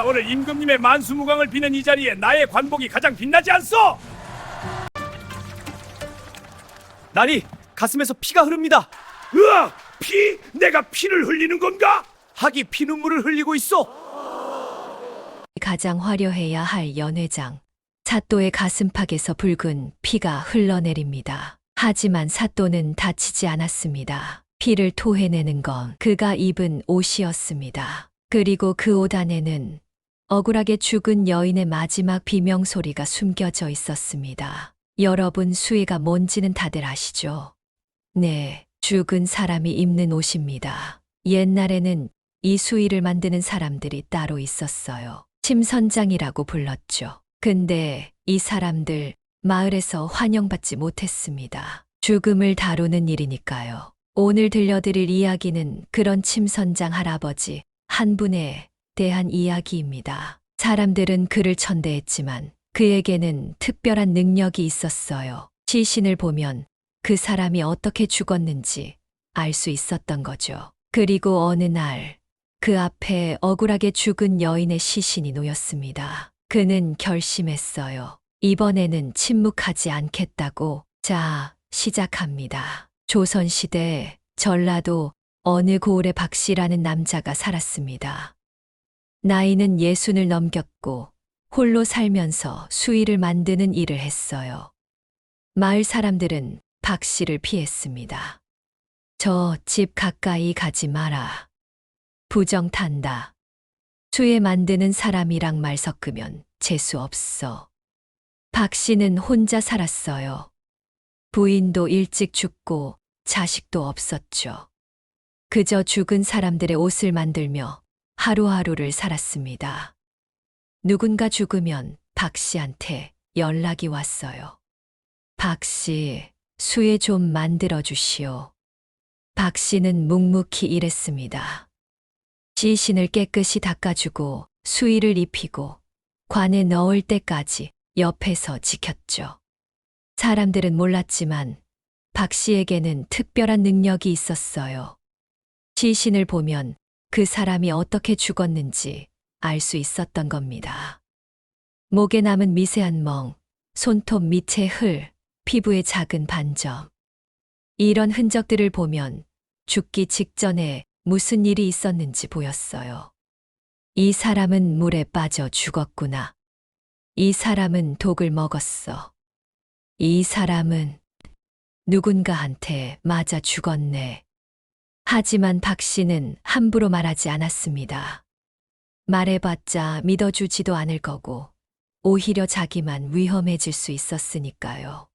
오늘 임금님의 만수무강을 비는 이 자리에 나의 관복이 가장 빛나지 않소? 나리, 가슴에서 피가 흐릅니다. 으악! 피? 내가 피를 흘리는 건가? 학이 피눈물을 흘리고 있어. 가장 화려해야 할 연회장. 사또의 가슴팍에서 붉은 피가 흘러내립니다. 하지만 사또는 다치지 않았습니다. 피를 토해내는 건 그가 입은 옷이었습니다. 그리고 그 옷 안에는 억울하게 죽은 여인의 마지막 비명소리가 숨겨져 있었습니다. 여러분, 수의가 뭔지는 다들 아시죠? 네, 죽은 사람이 입는 옷입니다. 옛날에는 이 수의를 만드는 사람들이 따로 있었어요. 침선장이라고 불렀죠. 근데 이 사람들 마을에서 환영받지 못했습니다. 죽음을 다루는 일이니까요. 오늘 들려드릴 이야기는 그런 침선장 할아버지 한 분에 대한 이야기입니다. 사람들은 그를 천대했지만 그에게는 특별한 능력이 있었어요. 시신을 보면 그 사람이 어떻게 죽었는지 알 수 있었던 거죠. 그리고 어느 날 그 앞에 억울하게 죽은 여인의 시신이 놓였습니다. 그는 결심했어요. 이번에는 침묵하지 않겠다고. 자, 시작합니다. 조선시대 전라도 어느 고을에 박씨라는 남자가 살았습니다. 나이는 60을 넘겼고 홀로 살면서 수의를 만드는 일을 했어요. 마을 사람들은 박씨를 피했습니다. 저 집 가까이 가지 마라. 부정 탄다. 수에 만드는 사람이랑 말 섞으면 재수 없어. 박씨는 혼자 살았어요. 부인도 일찍 죽고 자식도 없었죠. 그저 죽은 사람들의 옷을 만들며 하루하루를 살았습니다. 누군가 죽으면 박씨한테 연락이 왔어요. 박씨, 수에 좀 만들어 주시오. 박씨는 묵묵히 일했습니다. 시신을 깨끗이 닦아주고 수의를 입히고 관에 넣을 때까지 옆에서 지켰죠. 사람들은 몰랐지만 박씨에게는 특별한 능력이 있었어요. 시신을 보면 그 사람이 어떻게 죽었는지 알 수 있었던 겁니다. 목에 남은 미세한 멍, 손톱 밑의 흘, 피부의 작은 반점. 이런 흔적들을 보면 죽기 직전에 무슨 일이 있었는지 보였어요. 이 사람은 물에 빠져 죽었구나. 이 사람은 독을 먹었어. 이 사람은 누군가한테 맞아 죽었네. 하지만 박씨는 함부로 말하지 않았습니다. 말해봤자 믿어주지도 않을 거고 오히려 자기만 위험해질 수 있었으니까요.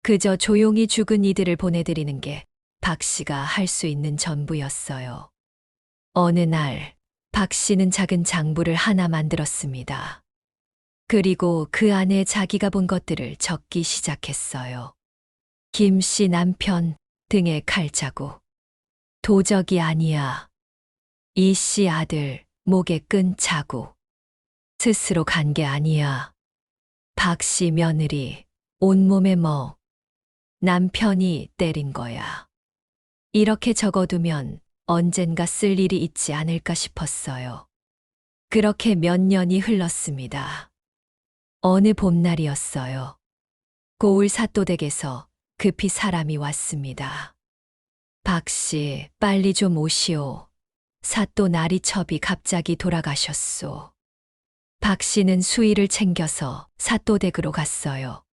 그저 조용히 죽은 이들을 보내드리는 게 박씨가 할 수 있는 전부였어요. 어느 날 박씨는 작은 장부를 하나 만들었습니다. 그리고 그 안에 자기가 본 것들을 적기 시작했어요. 김씨 남편 등에 칼자국. 도적이 아니야. 이씨 아들 목에 끈 자국. 스스로 간 게 아니야. 박씨 며느리 온몸에 뭐 남편이 때린 거야. 이렇게 적어두면 언젠가 쓸 일이 있지 않을까 싶었어요. 그렇게 몇 년이 흘렀습니다. 어느 봄날이었어요. 고을 사또댁에서 급히 사람이 왔습니다. 박씨, 빨리 좀 오시오. 사또 나리첩이 갑자기 돌아가셨소. 박씨는 수의를 챙겨서 사또댁으로 갔어요.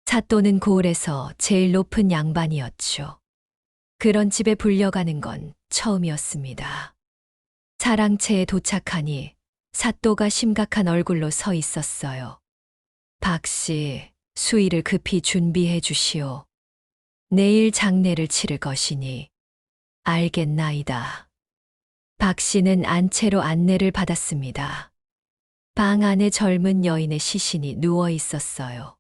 사또는 고을에서 제일 높은 양반이었죠. 그런 집에 불려가는 건 처음이었습니다. 사랑채에 도착하니 사또가 심각한 얼굴로 서 있었어요. 박씨, 수의를 급히 준비해 주시오. 내일 장례를 치를 것이니. 알겠나이다. 박씨는 안채로 안내를 받았습니다. 방 안에 젊은 여인의 시신이 누워 있었어요.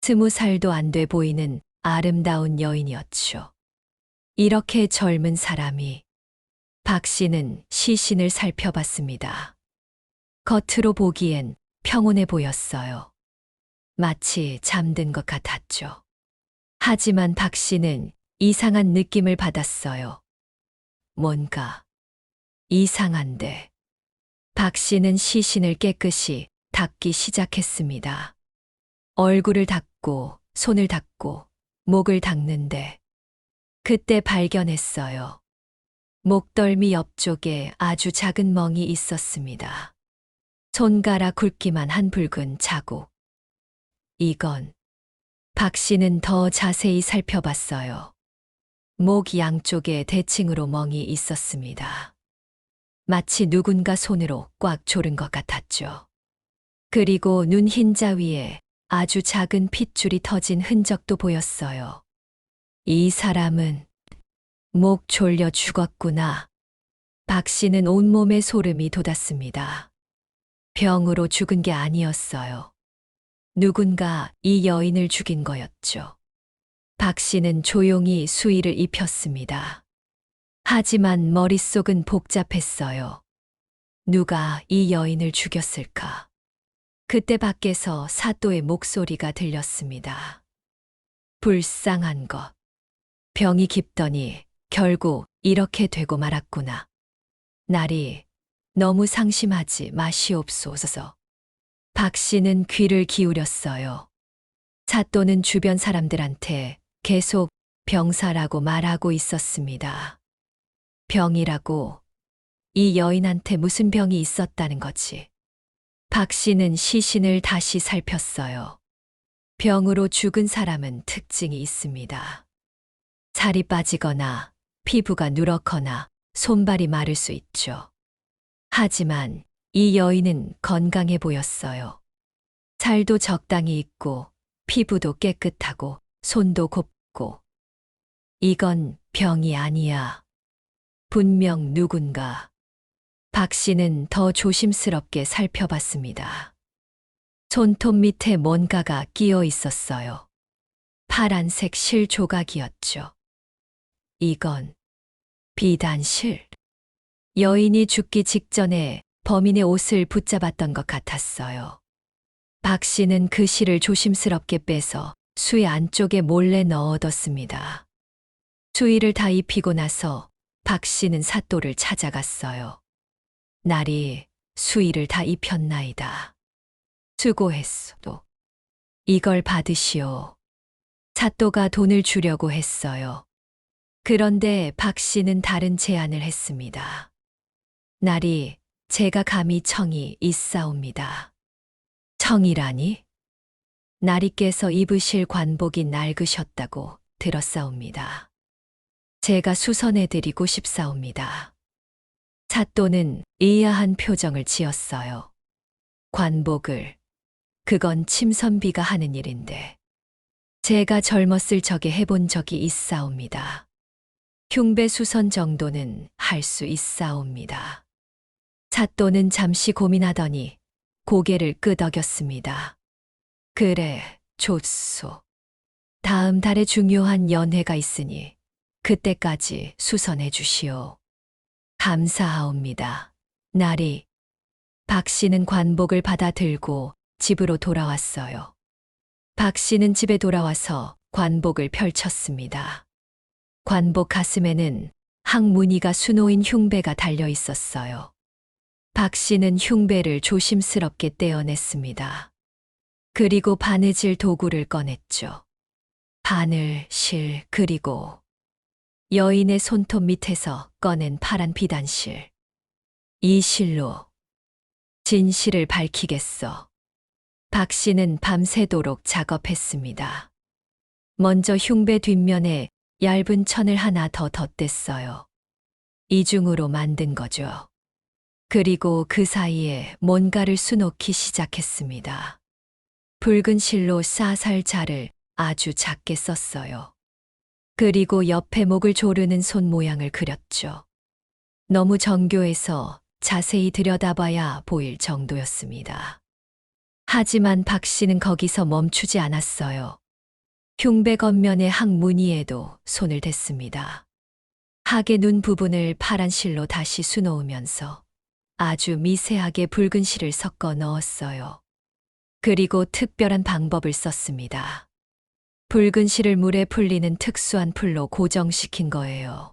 20살도 안 돼 보이는 아름다운 여인이었죠. 이렇게 젊은 사람이. 박씨는 시신을 살펴봤습니다. 겉으로 보기엔 평온해 보였어요. 마치 잠든 것 같았죠. 하지만 박씨는 이상한 느낌을 받았어요. 뭔가 이상한데. 박 씨는 시신을 깨끗이 닦기 시작했습니다. 얼굴을 닦고 손을 닦고 목을 닦는데 그때 발견했어요. 목덜미 옆쪽에 아주 작은 멍이 있었습니다. 손가락 굵기만 한 붉은 자국. 이건 박 씨는 더 자세히 살펴봤어요. 목 양쪽에 대칭으로 멍이 있었습니다. 마치 누군가 손으로 꽉 조른 것 같았죠. 그리고 눈 흰자 위에 아주 작은 핏줄이 터진 흔적도 보였어요. 이 사람은 목 졸려 죽었구나. 박 씨는 온몸에 소름이 돋았습니다. 병으로 죽은 게 아니었어요. 누군가 이 여인을 죽인 거였죠. 박 씨는 조용히 수의를 입혔습니다. 하지만 머릿속은 복잡했어요. 누가 이 여인을 죽였을까? 그때 밖에서 사또의 목소리가 들렸습니다. 불쌍한 것. 병이 깊더니 결국 이렇게 되고 말았구나. 나리, 너무 상심하지 마시옵소서. 박 씨는 귀를 기울였어요. 사또는 주변 사람들한테 계속 병사라고 말하고 있었습니다. 병이라고? 이 여인한테 무슨 병이 있었다는 거지? 박 씨는 시신을 다시 살폈어요. 병으로 죽은 사람은 특징이 있습니다. 살이 빠지거나 피부가 누렇거나 손발이 마를 수 있죠. 하지만 이 여인은 건강해 보였어요. 살도 적당히 있고 피부도 깨끗하고 손도 곱고. 이건 병이 아니야. 분명 누군가. 박 씨는 더 조심스럽게 살펴봤습니다. 손톱 밑에 뭔가가 끼어 있었어요. 파란색 실 조각이었죠. 이건 비단실. 여인이 죽기 직전에 범인의 옷을 붙잡았던 것 같았어요. 박 씨는 그 실을 조심스럽게 빼서 수의 안쪽에 몰래 넣어뒀습니다. 수의를 다 입히고 나서 박 씨는 사또를 찾아갔어요. 나리, 수의를 다 입혔나이다. 수고했소도. 이걸 받으시오. 사또가 돈을 주려고 했어요. 그런데 박 씨는 다른 제안을 했습니다. 나리, 제가 감히 청이 있사옵니다. 청이라니? 나리께서 입으실 관복이 낡으셨다고 들었사옵니다. 제가 수선해드리고 싶사옵니다. 사또는 의아한 표정을 지었어요. 관복을, 그건 침선비가 하는 일인데. 제가 젊었을 적에 해본 적이 있사옵니다. 흉배 수선 정도는 할 수 있사옵니다. 사또는 잠시 고민하더니 고개를 끄덕였습니다. 그래, 좋소. 다음 달에 중요한 연회가 있으니 그때까지 수선해 주시오. 감사하옵니다. 나리. 박 씨는 관복을 받아 들고 집으로 돌아왔어요. 박 씨는 집에 돌아와서 관복을 펼쳤습니다. 관복 가슴에는 항무늬가 수놓인 흉배가 달려 있었어요. 박 씨는 흉배를 조심스럽게 떼어냈습니다. 그리고 바느질 도구를 꺼냈죠. 바늘, 실, 그리고 여인의 손톱 밑에서 꺼낸 파란 비단실. 이 실로 진실을 밝히겠어. 박 씨는 밤새도록 작업했습니다. 먼저 흉배 뒷면에 얇은 천을 하나 더 덧댔어요. 이중으로 만든 거죠. 그리고 그 사이에 뭔가를 수놓기 시작했습니다. 붉은 실로 사살자를 아주 작게 썼어요. 그리고 옆에 목을 조르는 손 모양을 그렸죠. 너무 정교해서 자세히 들여다봐야 보일 정도였습니다. 하지만 박 씨는 거기서 멈추지 않았어요. 흉배 겉면의 항무늬에도 손을 댔습니다. 학의 눈 부분을 파란 실로 다시 수놓으면서 아주 미세하게 붉은 실을 섞어 넣었어요. 그리고 특별한 방법을 썼습니다. 붉은 실을 물에 풀리는 특수한 풀로 고정시킨 거예요.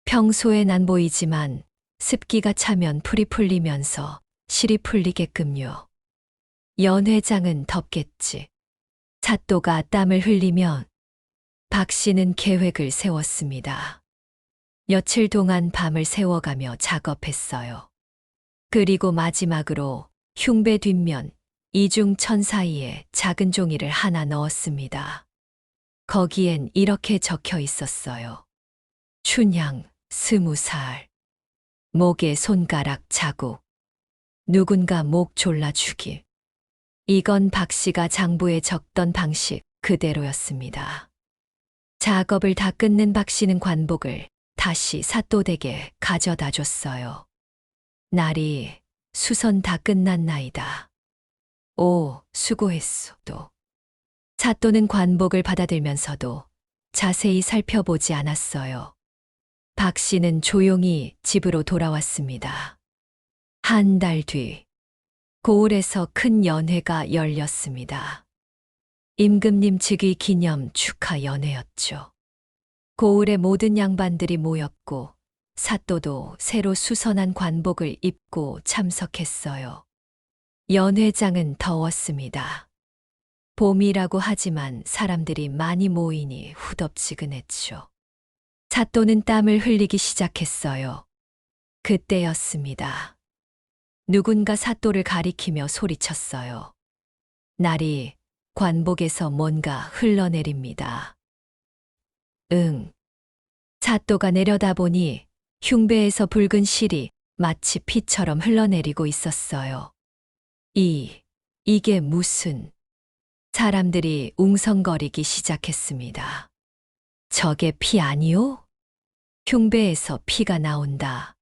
평소엔 안 보이지만 습기가 차면 풀이 풀리면서 실이 풀리게끔요. 연 회장은 덥겠지. 사또가 땀을 흘리면 박 씨는 계획을 세웠습니다. 며칠 동안 밤을 새워가며 작업했어요. 그리고 마지막으로 흉배 뒷면 이중천 사이에 작은 종이를 하나 넣었습니다. 거기엔 이렇게 적혀 있었어요. 춘향 20살. 목에 손가락 자국. 누군가 목 졸라 죽일. 이건 박 씨가 장부에 적던 방식 그대로였습니다. 작업을 다 끝낸 박 씨는 관복을 다시 사또댁에 가져다 줬어요. 날이 수선 다 끝났나이다. 오, 수고했소. 또. 사또는 관복을 받아들면서도 자세히 살펴보지 않았어요. 박 씨는 조용히 집으로 돌아왔습니다. 한 달 뒤, 고을에서 큰 연회가 열렸습니다. 임금님 즉위 기념 축하 연회였죠. 고을의 모든 양반들이 모였고 사또도 새로 수선한 관복을 입고 참석했어요. 연회장은 더웠습니다. 봄이라고 하지만 사람들이 많이 모이니 후덥지근했죠. 사또는 땀을 흘리기 시작했어요. 그때였습니다. 누군가 사또를 가리키며 소리쳤어요. 날이 관복에서 뭔가 흘러내립니다. 응. 사또가 내려다보니 흉배에서 붉은 실이 마치 피처럼 흘러내리고 있었어요. 이게 무슨... 사람들이 웅성거리기 시작했습니다. 저게 피 아니오? 흉배에서 피가 나온다.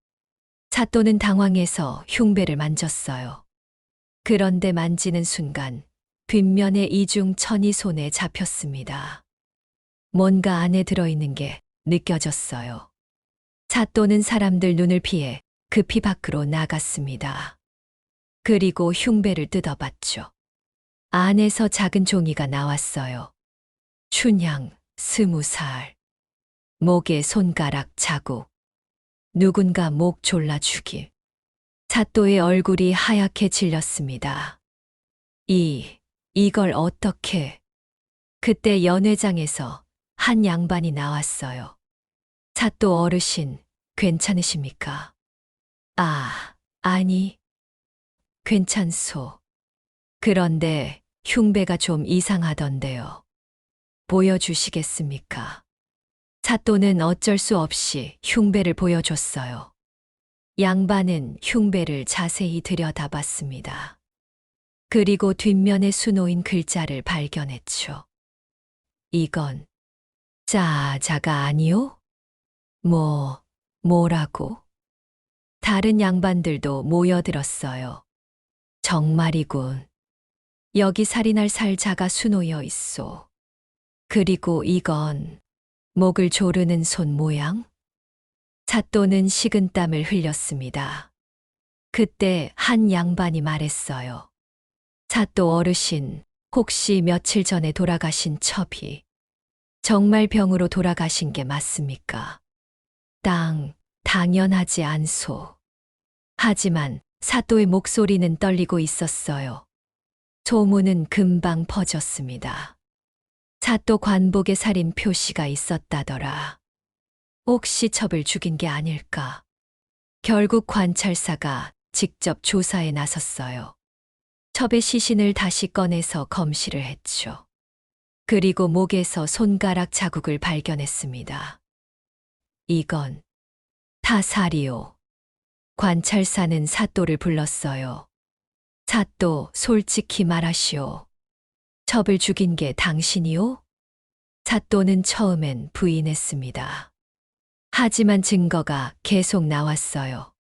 사또는 당황해서 흉배를 만졌어요. 그런데 만지는 순간 뒷면에 이중천이 손에 잡혔습니다. 뭔가 안에 들어있는 게 느껴졌어요. 사또는 사람들 눈을 피해 급히 밖으로 나갔습니다. 그리고 흉배를 뜯어봤죠. 안에서 작은 종이가 나왔어요. 춘향 20살. 목에 손가락 자국. 누군가 목 졸라 죽일. 사또의 얼굴이 하얗게 질렸습니다. 이걸 어떻게... 그때 연회장에서 한 양반이 나왔어요. 사또 어르신, 괜찮으십니까? 아니. 괜찮소. 그런데 흉배가 좀 이상하던데요. 보여주시겠습니까? 사또는 어쩔 수 없이 흉배를 보여줬어요. 양반은 흉배를 자세히 들여다봤습니다. 그리고 뒷면에 수놓인 글자를 발견했죠. 이건 자가 아니오? 뭐라고? 다른 양반들도 모여들었어요. 정말이군. 여기 살인할 살자가 수놓여 있소. 그리고 이건 목을 조르는 손 모양? 사또는 식은땀을 흘렸습니다. 그때 한 양반이 말했어요. 사또 어르신, 혹시 며칠 전에 돌아가신 첩이 정말 병으로 돌아가신 게 맞습니까? 당연하지 않소. 하지만 사또의 목소리는 떨리고 있었어요. 소문은 금방 퍼졌습니다. 사또 관복에 살인 표시가 있었다더라. 혹시 첩을 죽인 게 아닐까? 결국 관찰사가 직접 조사에 나섰어요. 첩의 시신을 다시 꺼내서 검시를 했죠. 그리고 목에서 손가락 자국을 발견했습니다. 이건 타살이요. 관찰사는 사또를 불렀어요. 사또, 솔직히 말하시오. 첩을 죽인 게 당신이요? 사또는 처음엔 부인했습니다. 하지만 증거가 계속 나왔어요.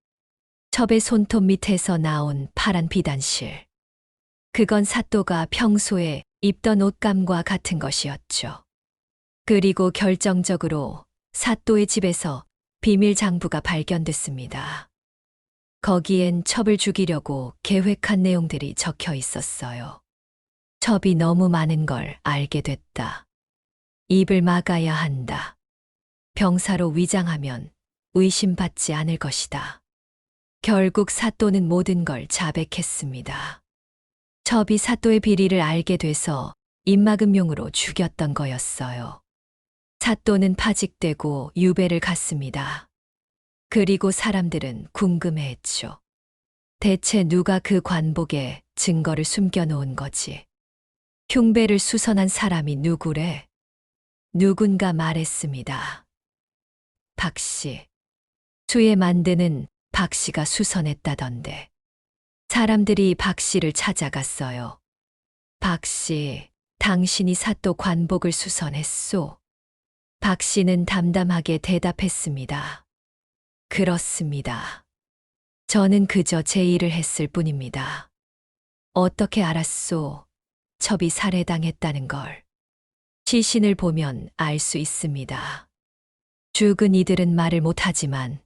첩의 손톱 밑에서 나온 파란 비단실. 그건 사또가 평소에 입던 옷감과 같은 것이었죠. 그리고 결정적으로 사또의 집에서 비밀 장부가 발견됐습니다. 거기엔 첩을 죽이려고 계획한 내용들이 적혀 있었어요. 첩이 너무 많은 걸 알게 됐다. 입을 막아야 한다. 병사로 위장하면 의심받지 않을 것이다. 결국 사또는 모든 걸 자백했습니다. 첩이 사또의 비리를 알게 돼서 입막음용으로 죽였던 거였어요. 사또는 파직되고 유배를 갔습니다. 그리고 사람들은 궁금해했죠. 대체 누가 그 관복에 증거를 숨겨놓은 거지? 흉배를 수선한 사람이 누구래? 누군가 말했습니다. 박씨. 수에 만드는 박씨가 수선했다던데. 사람들이 박씨를 찾아갔어요. 박씨, 당신이 사또 관복을 수선했소? 박씨는 담담하게 대답했습니다. 그렇습니다. 저는 그저 제 일을 했을 뿐입니다. 어떻게 알았소? 첩이 살해당했다는 걸. 시신을 보면 알 수 있습니다. 죽은 이들은 말을 못하지만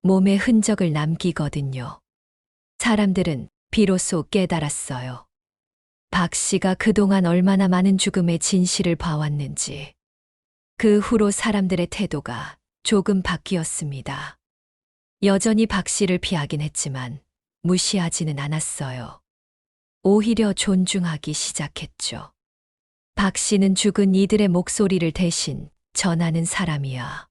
몸에 흔적을 남기거든요. 사람들은 비로소 깨달았어요. 박 씨가 그동안 얼마나 많은 죽음의 진실을 봐왔는지. 그 후로 사람들의 태도가 조금 바뀌었습니다. 여전히 박 씨를 피하긴 했지만 무시하지는 않았어요. 오히려 존중하기 시작했죠. 박 씨는 죽은 이들의 목소리를 대신 전하는 사람이야.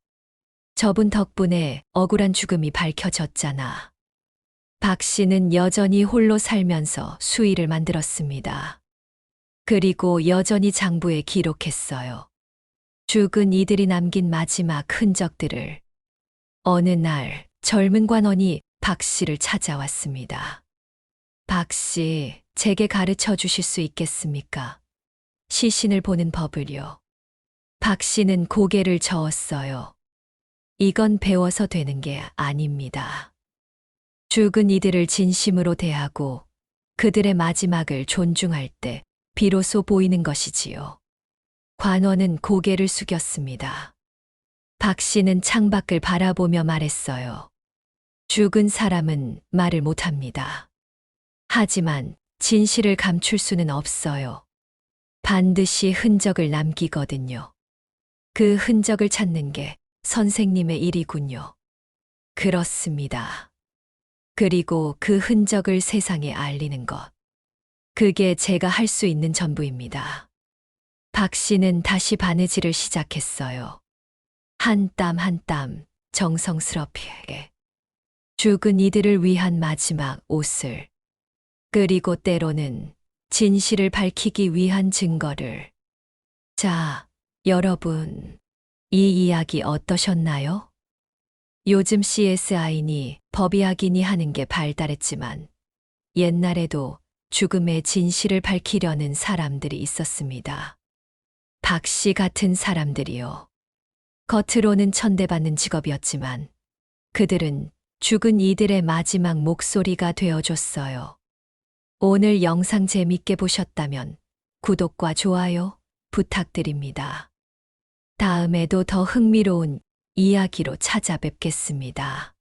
저분 덕분에 억울한 죽음이 밝혀졌잖아. 박 씨는 여전히 홀로 살면서 수의를 만들었습니다. 그리고 여전히 장부에 기록했어요. 죽은 이들이 남긴 마지막 흔적들을. 어느 날 젊은 관원이 박 씨를 찾아왔습니다. 박 씨, 제게 가르쳐 주실 수 있겠습니까? 시신을 보는 법을요. 박 씨는 고개를 저었어요. 이건 배워서 되는 게 아닙니다. 죽은 이들을 진심으로 대하고 그들의 마지막을 존중할 때 비로소 보이는 것이지요. 관원은 고개를 숙였습니다. 박 씨는 창밖을 바라보며 말했어요. 죽은 사람은 말을 못합니다. 하지만 진실을 감출 수는 없어요. 반드시 흔적을 남기거든요. 그 흔적을 찾는 게 선생님의 일이군요. 그렇습니다. 그리고 그 흔적을 세상에 알리는 것. 그게 제가 할 수 있는 전부입니다. 박 씨는 다시 바느질을 시작했어요. 한 땀 한 땀 정성스럽게. 죽은 이들을 위한 마지막 옷을. 그리고 때로는 진실을 밝히기 위한 증거를. 자, 여러분, 이 이야기 어떠셨나요? 요즘 CSI니 법의학인이 하는 게 발달했지만 옛날에도 죽음의 진실을 밝히려는 사람들이 있었습니다. 박 씨 같은 사람들이요. 겉으로는 천대받는 직업이었지만 그들은 죽은 이들의 마지막 목소리가 되어줬어요. 오늘 영상 재밌게 보셨다면 구독과 좋아요 부탁드립니다. 다음에도 더 흥미로운 이야기로 찾아뵙겠습니다.